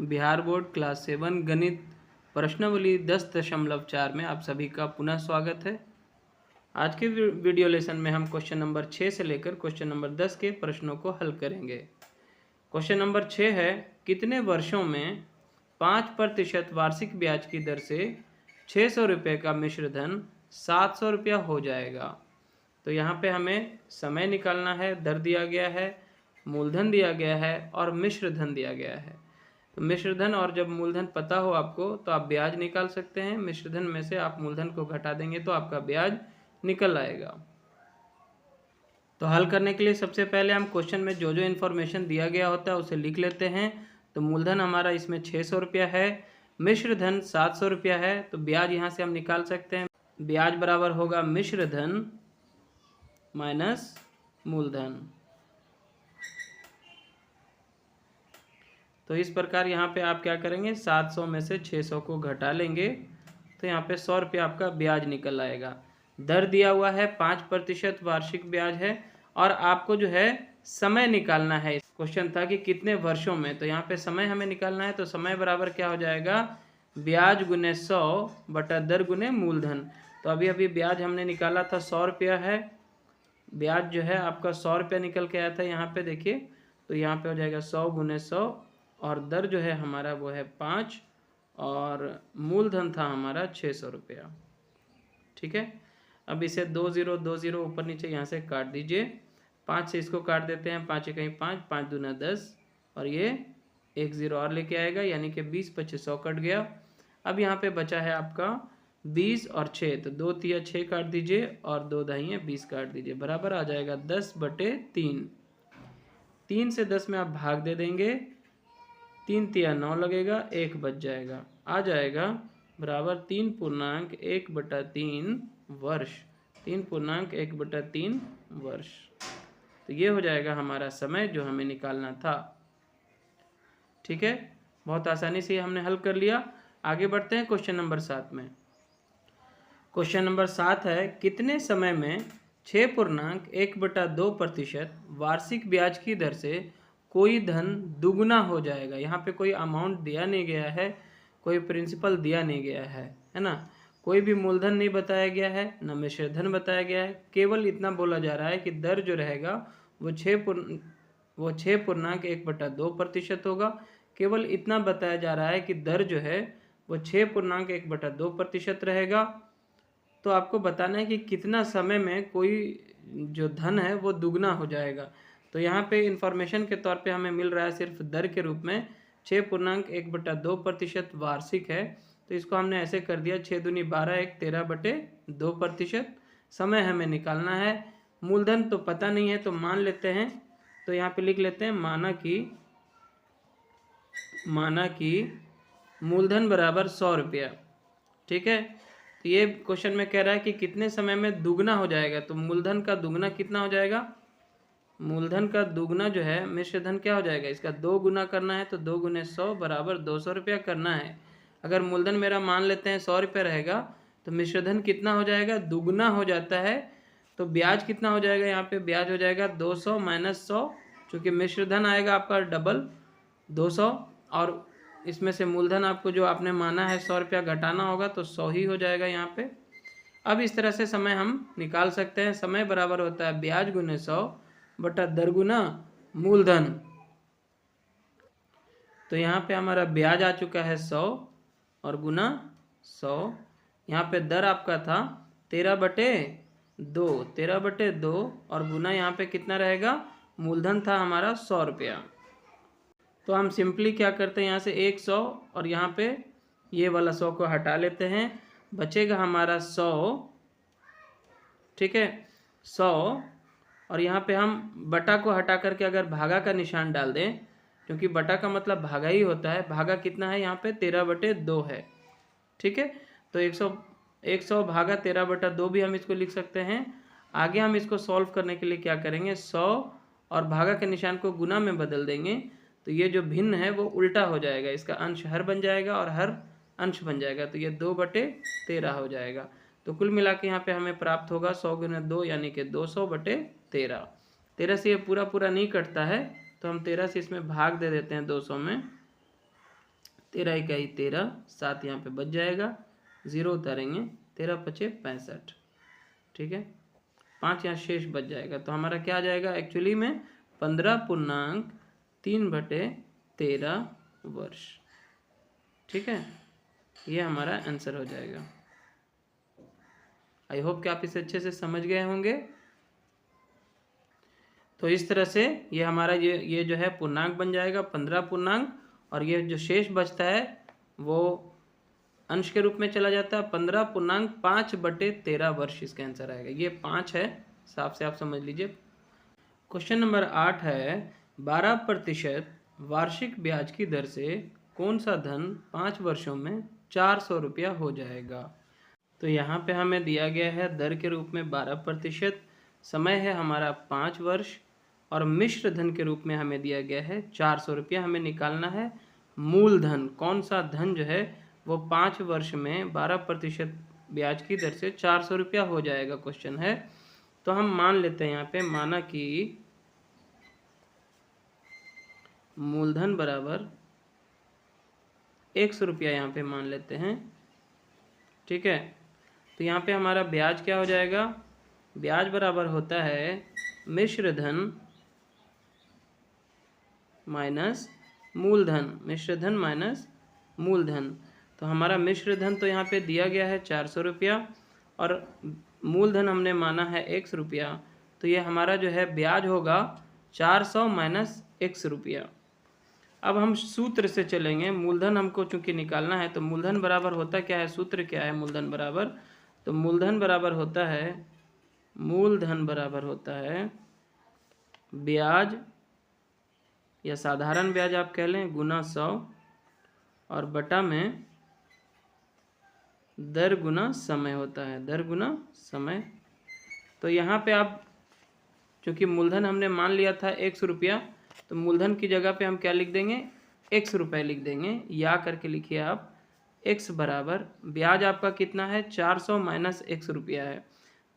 Bihar board class 7 गणित प्रश्नावली 10.4 में आप सभी का पुनः स्वागत है। आज के वीडियो लेसन में हम क्वेश्चन नंबर 6 से लेकर क्वेश्चन नंबर 10 के प्रश्नों को हल करेंगे। क्वेश्चन नंबर 6 है, कितने वर्षों में 5% वार्षिक ब्याज की दर से 600 रुपये का मिश्र धन 700 रुपया हो जाएगा। तो यहाँ पे हमें समय निकालना है, दर दिया गया है, मूलधन दिया गया है और मिश्र धन दिया गया है। तो मिश्र धन और जब मूलधन पता हो आपको तो आप ब्याज निकाल सकते हैं। मिश्र धन में से आप मूलधन को घटा देंगे तो आपका ब्याज निकल आएगा। तो हल करने के लिए सबसे पहले हम क्वेश्चन में जो जो इन्फॉर्मेशन दिया गया होता है उसे लिख लेते हैं। तो मूलधन हमारा इसमें 600 रुपया है, मिश्र धन 700 रुपया है। तो ब्याज यहाँ से हम निकाल सकते हैं। ब्याज बराबर होगा मिश्र धन माइनस मूलधन। तो इस प्रकार यहाँ पे आप क्या करेंगे, 700 में से 600 को घटा लेंगे तो यहाँ पे 100 रुपया आपका ब्याज निकल आएगा। दर दिया हुआ है 5% वार्षिक ब्याज है और आपको जो है समय निकालना है। क्वेश्चन था कि कितने वर्षों में, तो यहाँ पे समय हमें निकालना है। तो समय बराबर क्या हो जाएगा, ब्याज गुने 100 बटा दर गुने मूलधन। तो अभी अभी ब्याज हमने निकाला था 100 रुपया है, ब्याज जो है आपका 100 रुपया निकल के आया था यहाँ पे देखिए। तो यहाँ पे हो जाएगा 100 गुने 100 और दर जो है हमारा वो है 5 और मूलधन था हमारा 600 रुपया। ठीक है, अब इसे 2 0 2 0 ऊपर नीचे यहाँ से काट दीजिए। 5 से इसको काट देते हैं, 5 कहीं 5, 5 दूना 10 और ये 1 0 और लेके आएगा, यानी कि 20 25 100 कट गया। अब यहाँ पे बचा है आपका 20 और 6, तो 2 तिया 6 काट दीजिए और 2 दहिए 20 काट दीजिए, बराबर आ जाएगा 10/3। 3 से 10 में आप भाग दे देंगे, 3 तिया 9 लगेगा, 1 बच जाएगा, आ जाएगा बराबर 3.1/3 वर्ष। 3.1/3 वर्ष। तो ये हो जाएगा हमारा समय जो हमें निकालना था। ठीक है, बहुत आसानी से हमने हल कर लिया। आगे बढ़ते हैं क्वेश्चन नंबर 7 में। क्वेश्चन नंबर 7 है, कितने समय में 6.1/2% वार्षिक ब्याज की दर से कोई धन दुगना हो जाएगा। यहाँ पे कोई अमाउंट दिया नहीं गया है, कोई प्रिंसिपल दिया नहीं गया है ना, कोई भी मूलधन नहीं बताया गया है, न मिश्र धन बताया गया है। केवल इतना बोला जा रहा है कि दर जो रहेगा वो 6.1/2% होगा। केवल इतना बताया जा रहा है कि दर जो है वो 6.1/2% रहेगा। तो आपको बताना है कि कितना समय में कोई जो धन है वो दुगना हो जाएगा। तो यहाँ पे इंफॉर्मेशन के तौर पे हमें मिल रहा है सिर्फ दर के रूप में 6.1/2% वार्षिक है। तो इसको हमने ऐसे कर दिया, 6 दूनी 12 1 13/2%। समय हमें निकालना है, मूलधन तो पता नहीं है तो मान लेते हैं। तो यहाँ पे लिख लेते हैं माना कि मूलधन बराबर 100 रुपया। ठीक है, तो ये क्वेश्चन में कह रहा है कि कितने समय में दुगना हो जाएगा। तो मूलधन का दुगना कितना हो जाएगा, मूलधन का दुगना जो है मिश्र धन क्या हो जाएगा, इसका 2 गुना करना है। तो 2 गुने 100 बराबर 200 रुपया करना है। अगर मूलधन मेरा मान लेते हैं 100 रुपया रहेगा तो मिश्र धन कितना हो जाएगा, दुगना हो जाता है। तो ब्याज कितना हो जाएगा, यहाँ पे ब्याज हो जाएगा 200 माइनस 100, चूँकि मिश्र धन आएगा आपका डबल 200 और इसमें से मूलधन आपको जो आपने माना है 100 रुपया घटाना होगा, तो 100 ही हो जाएगा यहाँ पे। अब इस तरह से समय हम निकाल सकते हैं। समय बराबर होता है ब्याज गुने 100 बटा दर गुना मूलधन। तो यहाँ पे हमारा ब्याज आ चुका है 100 और गुना 100। यहाँ पे दर आपका था 13/2 और गुना यहाँ पे कितना रहेगा, मूलधन था हमारा 100 रुपया। तो हम सिंपली क्या करते हैं, यहाँ से 100 और यहाँ पे ये वाला 100 को हटा लेते हैं, बचेगा हमारा 100। ठीक है, 100 और यहाँ पे हम बटा को हटा करके अगर भागा का निशान डाल दें, क्योंकि बटा का मतलब भागा ही होता है। भागा कितना है यहाँ पे 13/2 है। ठीक है, तो 100 भागा 13/2 भी हम इसको लिख सकते हैं। आगे हम इसको सॉल्व करने के लिए क्या करेंगे, 100 और भागा के निशान को गुना में बदल देंगे। तो ये जो भिन्न है वो उल्टा हो जाएगा, इसका अंश हर बन जाएगा और हर अंश बन जाएगा। तो ये 2/13 हो जाएगा। तो कुल मिला के यहाँ पे हमें प्राप्त होगा 100 गुना 2 यानी कि 200/13। 13 से ये पूरा नहीं कटता है, तो हम 13 से इसमें भाग दे देते हैं 200 में। 13 इकाई 13, 7 यहाँ पे बच जाएगा, 0 उतारेंगे, 13 पचे 65, ठीक है, 5 यहाँ शेष बच जाएगा। तो हमारा क्या आ जाएगा एक्चुअली में 15.3/13 वर्ष, ठीक है, ये हमारा आंसर हो जाएगा। आई होप कि आप इसे अच्छे से समझ गए होंगे। तो इस तरह से ये हमारा ये जो है पूर्णांक बन जाएगा 15 पूर्णांक, और ये जो शेष बचता है वो अंश के रूप में चला जाता है। 15.5/13 वर्ष इसका आंसर आएगा। ये 5 है, साफ से आप समझ लीजिए। क्वेश्चन नंबर 8 है 12% वार्षिक ब्याज की दर से कौन सा धन 5 वर्षों में 400 रुपया हो जाएगा। तो यहाँ पे हमें दिया गया है दर के रूप में 12%, समय है हमारा 5 वर्ष, और मिश्र धन के रूप में हमें दिया गया है 400 रुपया। हमें निकालना है मूलधन, कौन सा धन जो है वो 5 वर्ष में 12% ब्याज की दर से 400 रुपया हो जाएगा क्वेश्चन है। तो हम मान लेते हैं यहाँ पे, माना कि मूलधन बराबर 100 रुपया यहाँ पे मान लेते हैं, ठीक है। तो यहाँ पे हमारा ब्याज क्या हो जाएगा, ब्याज बराबर होता है मिश्र धन माइनस मूलधन, मिश्र धन माइनस मूलधन। तो हमारा मिश्र धन तो यहाँ पे दिया गया है 400 रुपया, और मूलधन हमने माना है 100 रुपया। तो ये हमारा जो है ब्याज होगा 400 माइनस 100 रुपया। अब हम सूत्र से चलेंगे, मूलधन हमको चूंकि निकालना है, तो मूलधन बराबर होता क्या है, सूत्र क्या है मूलधन बराबर, तो मूलधन बराबर होता है, मूलधन बराबर होता है ब्याज या साधारण ब्याज आप कह लें गुना 100 और बटा में दर गुना समय होता है, दर गुना समय। तो यहाँ पे आप चूंकि मूलधन हमने मान लिया था 100 रुपया, तो मूलधन की जगह पे हम क्या लिख देंगे, 100 रुपये लिख देंगे, या करके लिखिए आप x बराबर ब्याज आपका कितना है 400 माइनस 100 रुपया है।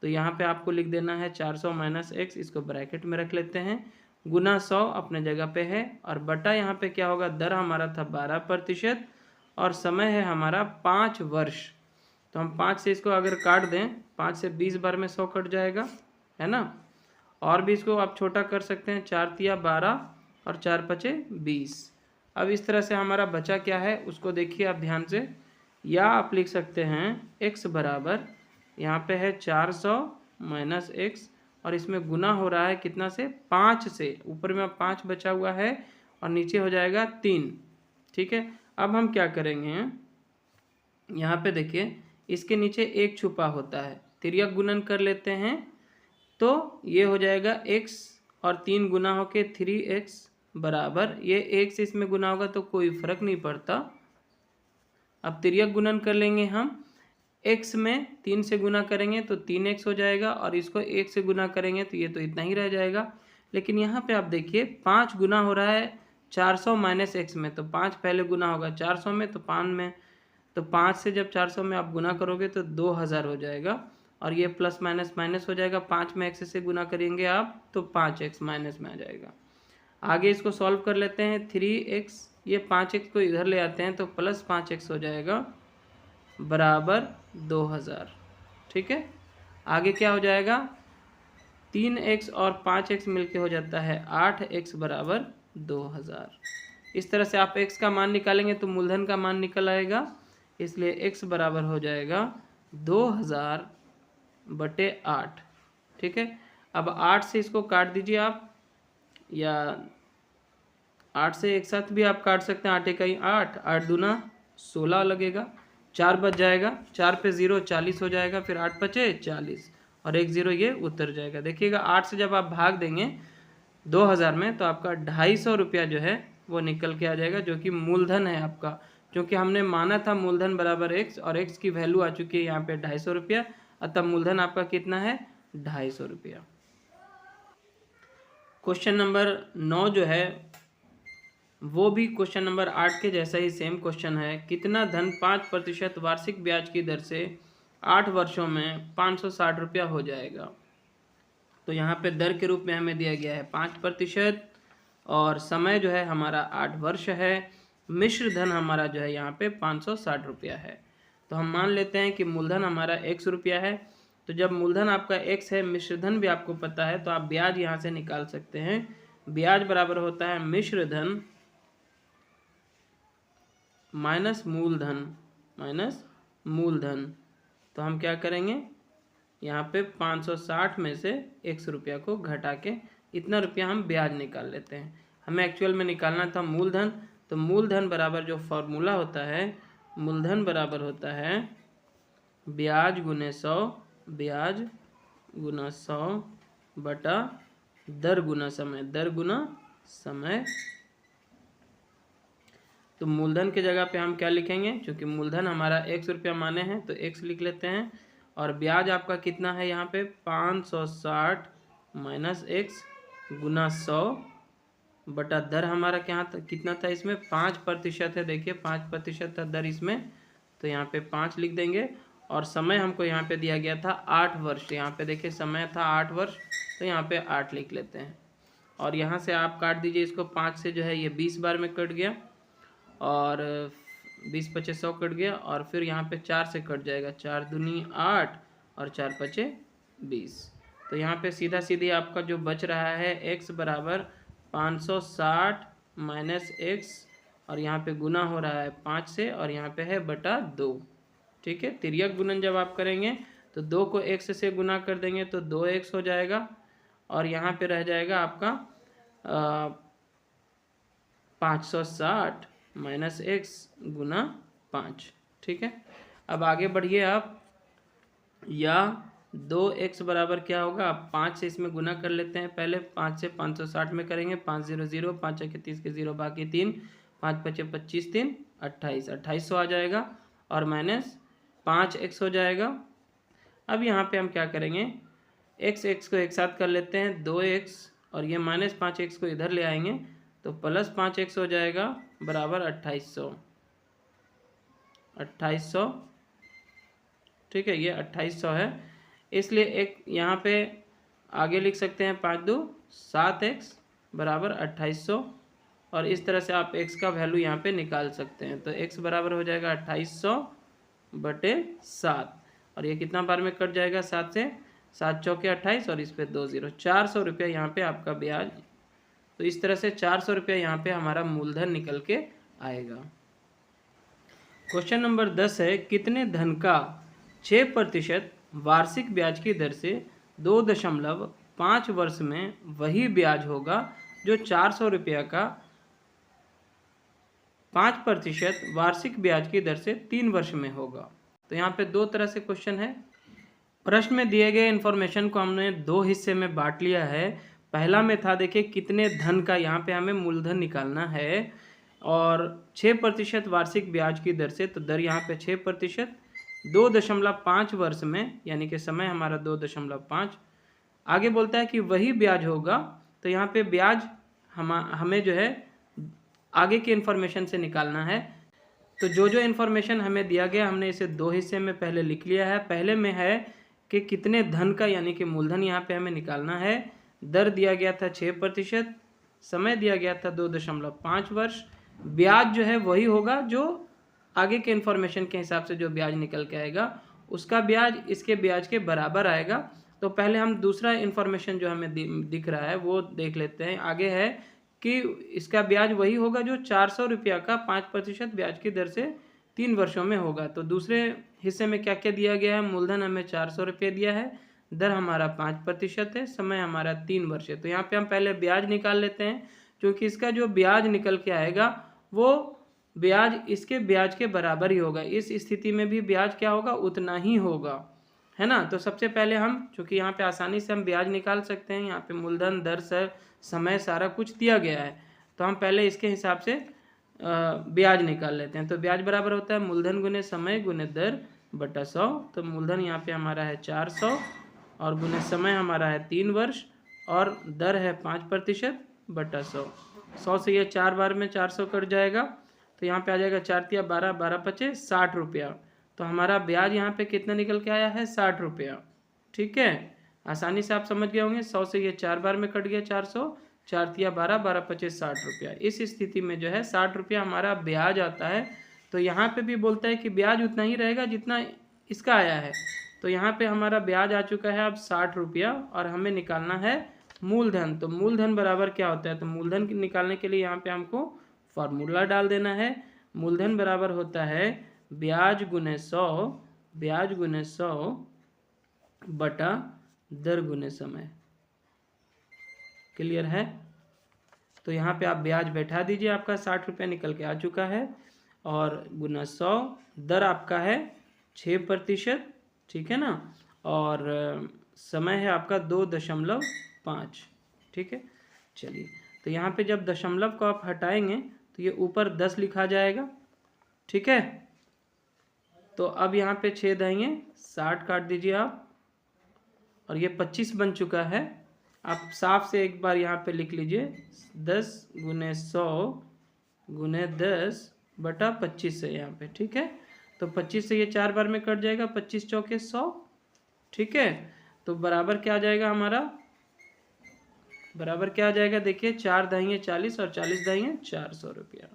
तो यहाँ पे आपको लिख देना है 400 माइनस x, इसको ब्रैकेट में रख लेते हैं, गुना 100 अपने जगह पे है, और बटा यहाँ पे क्या होगा, दर हमारा था 12% और समय है हमारा 5 वर्ष। तो हम 5 से इसको अगर काट दें, 5 से 20 बार में 100 कट जाएगा, है ना। और भी इसको आप छोटा कर सकते हैं, 4 तिया 12 और 4 पचे 20। अब इस तरह से हमारा बचा क्या है उसको देखिए आप ध्यान से, या आप लिख सकते हैं x बराबर यहाँ पे है 400 माइनस एक्स, और इसमें गुना हो रहा है कितना से, 5 से, ऊपर में 5 बचा हुआ है और नीचे हो जाएगा 3, ठीक है। अब हम क्या करेंगे, यहाँ पे देखिए इसके नीचे एक छुपा होता है, तिर्यक गुणन कर लेते हैं, तो ये हो जाएगा x और 3 गुना होके 3x बराबर, ये 1 से इसमें गुना होगा तो कोई फर्क नहीं पड़ता। अब तिर्यक गुणन कर लेंगे हम, x में 3 से गुना करेंगे तो 3x हो जाएगा, और इसको 1 से गुना करेंगे तो ये तो इतना ही रह जाएगा। लेकिन यहाँ पे आप देखिए 5 गुना हो रहा है 400 माइनस एक्स में, तो 5 पहले गुना होगा 400 में, तो 5 में, तो 5 से जब 400 में आप गुना करोगे तो 2000 हो जाएगा, और ये प्लस माइनस माइनस हो जाएगा, 5 में x से गुना करेंगे आप तो 5x माइनस में आ जाएगा। आगे इसको सॉल्व कर लेते हैं, 3x, ये 5x को इधर ले आते हैं तो प्लस 5x हो जाएगा बराबर 2000, ठीक है। आगे क्या हो जाएगा, 3x और 5x मिलके हो जाता है 8x बराबर 2000। इस तरह से आप x का मान निकालेंगे तो मूलधन का मान निकल आएगा, इसलिए x बराबर हो जाएगा 2000/8, ठीक है। अब 8 से इसको काट दीजिए आप, या 8 से एक साथ भी आप काट सकते हैं, 8 इकाई 8, 8 दूना 16 लगेगा, 4 बच जाएगा, 4 पे 0 40 हो जाएगा, फिर 8 बचे 40 और 1 0 ये उतर जाएगा। देखिएगा 8 से जब आप भाग देंगे 2000 में तो आपका 250 रुपया जो है वो निकल के आ जाएगा, जो कि मूलधन है आपका, क्योंकि हमने माना था मूलधन बराबर x, और x की वैल्यू आ चुकी है यहाँ पे 250 रुपया, अतः मूलधन आपका कितना है 250 रुपया। क्वेश्चन नंबर 9 जो है वो भी क्वेश्चन नंबर 8 के जैसा ही सेम क्वेश्चन है, कितना धन 5% वार्षिक ब्याज की दर से 8 वर्षों में 560 रुपया हो जाएगा। तो यहाँ पे दर के रूप में हमें दिया गया है 5%, और समय जो है हमारा 8 वर्ष है, मिश्र धन हमारा जो है यहाँ पे 560 रुपया है। तो हम मान लेते हैं कि मूलधन हमारा 100 रुपया है। तो जब मूलधन आपका x है, मिश्र धन भी आपको पता है, तो आप ब्याज यहाँ से निकाल सकते हैं। ब्याज बराबर होता है मिश्र धन माइनस मूलधन। तो हम क्या करेंगे, यहाँ पे 560 में से 100 रुपया को घटा के इतना रुपया हम ब्याज निकाल लेते हैं। हमें एक्चुअल में निकालना था मूलधन। तो मूलधन बराबर जो फॉर्मूला होता है, मूलधन बराबर होता है ब्याज गुने 100, ब्याज गुना 100 बटा दर गुना समय। तो मूलधन के जगह पे हम क्या लिखेंगे, क्योंकि मूलधन हमारा 100 रुपया माने हैं तो x लिख लेते हैं। और ब्याज आपका कितना है यहाँ पे 560 माइनस x गुना 100 बटा दर हमारा क्या था, कितना था इसमें 5% है। देखिए 5% था दर इसमें, तो यहाँ पे 5 लिख देंगे। और समय हमको यहाँ पे दिया गया था 8 वर्ष। यहाँ पे देखिए समय था 8 वर्ष, तो यहाँ पे 8 लिख लेते हैं। और यहाँ से आप काट दीजिए इसको, 5 से जो है ये 20 बार में कट गया, और 20 पचे 100 कट गया। और फिर यहाँ पे 4 से कट जाएगा, 4 दूनी 8 और 4 पचे 20। तो यहाँ पे सीधा सीधी आपका जो बच रहा है x बराबर 560 माइनस x, और यहाँ पे गुना हो रहा है 5 से, और यहाँ पे है बटा 2। ठीक है, तिर्यक गुणन जब आप करेंगे तो 2 को x से गुना कर देंगे तो 2x हो जाएगा, और यहाँ पे रह जाएगा आपका 560 माइनस x गुना 5। ठीक है, अब आगे बढ़िए आप, या 2x बराबर क्या होगा, आप 5 से इसमें गुना कर लेते हैं। पहले 5 से 560 में करेंगे, 5 0 0, 5 के 30 के 0 बाकी 3, 5 पचे 25, 3 28, 2800 आ जाएगा, और माइनस 5x हो जाएगा। अब यहाँ पे हम क्या करेंगे, x को एक साथ कर लेते हैं 2x, और ये माइनस 5x को इधर ले आएंगे तो प्लस 5x हो जाएगा बराबर 2800। ठीक है, ये 2800 है, इसलिए एक यहाँ पे आगे लिख सकते हैं 5 2 7x बराबर 2800, और इस तरह से आप x का वैल्यू यहाँ पे निकाल सकते हैं। तो x बराबर हो जाएगा 2800 बटे 7, और ये कितना बार में कट जाएगा, 7 से, 7 चौके 28, और इस पे 2 0, 400 रुपया यहाँ पे आपका ब्याज। तो इस तरह से 400 रुपया यहाँ पे हमारा मूलधन निकल के आएगा। क्वेश्चन नंबर 10 है, कितने धन का 6% वार्षिक ब्याज की दर से 2.5 वर्ष में वही ब्याज होगा जो 400 रुपया का 5% वार्षिक ब्याज की दर से 3 वर्ष में होगा। तो यहाँ पे दो तरह से क्वेश्चन है। प्रश्न में दिए गए इन्फॉर्मेशन को हमने दो हिस्से में बांट लिया है। पहला में था, देखिए कितने धन का, यहाँ पे हमें मूलधन निकालना है, और 6% वार्षिक ब्याज की दर से, तो दर यहाँ पे 6%, 2.5 वर्ष में, यानी कि समय हमारा 2.5। आगे बोलता है कि वही ब्याज होगा, तो यहाँ पे ब्याज हमें जो है आगे के इन्फॉर्मेशन से निकालना है। तो जो जो इन्फॉर्मेशन हमें दिया गया हमने इसे दो हिस्से में पहले लिख लिया है। पहले में है कि कितने धन का, यानी कि मूलधन यहाँ पे हमें निकालना है। दर दिया गया था 6%, समय दिया गया था 2.5 वर्ष। ब्याज जो है वही होगा जो आगे के इन्फॉर्मेशन के हिसाब से जो ब्याज निकल के आएगा, उसका ब्याज इसके ब्याज के बराबर आएगा। तो पहले हम दूसरा इन्फॉर्मेशन जो हमें दिख रहा है वो देख लेते हैं। आगे है कि इसका ब्याज वही होगा जो 400 रुपया का 5% ब्याज की दर से 3 वर्षों में होगा। तो दूसरे हिस्से में क्या क्या दिया गया है, मूलधन हमें 400 रुपये दिया है, दर हमारा 5% है, समय हमारा 3 वर्ष है। तो यहाँ पे हम पहले ब्याज निकाल लेते हैं, क्योंकि इसका जो ब्याज निकल के आएगा वो ब्याज इसके ब्याज के बराबर ही होगा। इस स्थिति में भी ब्याज क्या होगा, उतना ही होगा, है ना। तो सबसे पहले हम, चूँकि यहाँ पे आसानी से हम ब्याज निकाल सकते हैं, यहाँ पे मूलधन, दर, समय सारा कुछ दिया गया है, तो हम पहले इसके हिसाब से ब्याज निकाल लेते हैं। तो ब्याज बराबर होता है मूलधन गुने समय गुने दर बटा 100। तो मूलधन यहाँ पे हमारा है 400, और गुने समय हमारा है 3 वर्ष, और दर है 5% बटा 100। 100 से ये 4 बार में 400 कट जाएगा, तो यहाँ पे आ जाएगा 4 तिया 12, 12 पचे 60 रुपया। तो हमारा ब्याज यहाँ पे कितना निकल के आया है, 60 रुपया। ठीक है, आसानी से आप समझ गए होंगे। 100 से ये 4 बार में कट गया 400, 4 तिया 12, 12 पच्चीस 60 रुपया। इस स्थिति में जो है 60 रुपया हमारा ब्याज आता है। तो यहाँ पे भी बोलता है कि ब्याज उतना ही रहेगा जितना इसका आया है। तो यहाँ पे हमारा ब्याज आ चुका है अब 60 रुपया और हमें निकालना है मूलधन। तो मूलधन बराबर क्या होता है, तो मूलधन निकालने के लिए यहाँ पे हमको फार्मूला डाल देना है। मूलधन बराबर होता है ब्याज गुने 100, ब्याज गुने 100 बटा दर गुने समय। क्लियर है? तो यहाँ पे आप ब्याज बैठा दीजिए, आपका 60 रुपया निकल के आ चुका है और गुना 100, दर आपका है 6%, ठीक है ना, और समय है आपका 2.5, ठीक है। चलिए, तो यहाँ पे जब दशमलव को आप हटाएंगे तो ये ऊपर 10 लिखा जाएगा, ठीक है। तो अब यहाँ पे छेद आएंगे, 60 काट दीजिए आप, और ये 25 बन चुका है। आप साफ से एक बार यहाँ पे लिख लीजिए 10 गुने 100 गुने 10 बटा 25 है यहाँ पे, ठीक है। तो 25 से ये 4 बार में कट जाएगा, 25 चौके 100, ठीक है। तो बराबर क्या आ जाएगा हमारा, बराबर क्या आ जाएगा, देखिए 4 दहिए 40 और 40 दहिए 400 रुपया।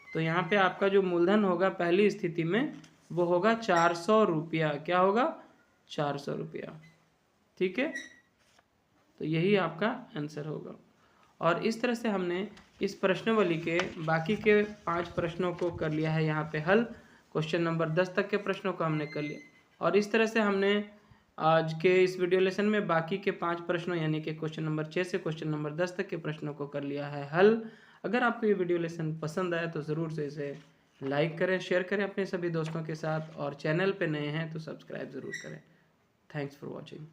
तो यहाँ पे आपका जो मूलधन होगा पहली स्थिति में वो होगा 400 रुपया। क्या होगा, 400 रुपया, ठीक है। तो यही आपका आंसर होगा। और इस तरह से हमने इस प्रश्नावली के बाकी के 5 प्रश्नों को कर लिया है यहाँ पे हल। क्वेश्चन नंबर 10 तक के प्रश्नों को हमने कर लिया, और इस तरह से हमने आज के इस वीडियो लेसन में बाकी के 5 प्रश्नों यानी कि क्वेश्चन नंबर 6 से क्वेश्चन नंबर 10 तक के प्रश्नों को कर लिया है हल। अगर आपको ये वीडियो लेसन पसंद आया तो ज़रूर से इसे लाइक करें, शेयर करें अपने सभी दोस्तों के साथ, और चैनल पे नए हैं तो सब्सक्राइब ज़रूर करें। Thanks for watching.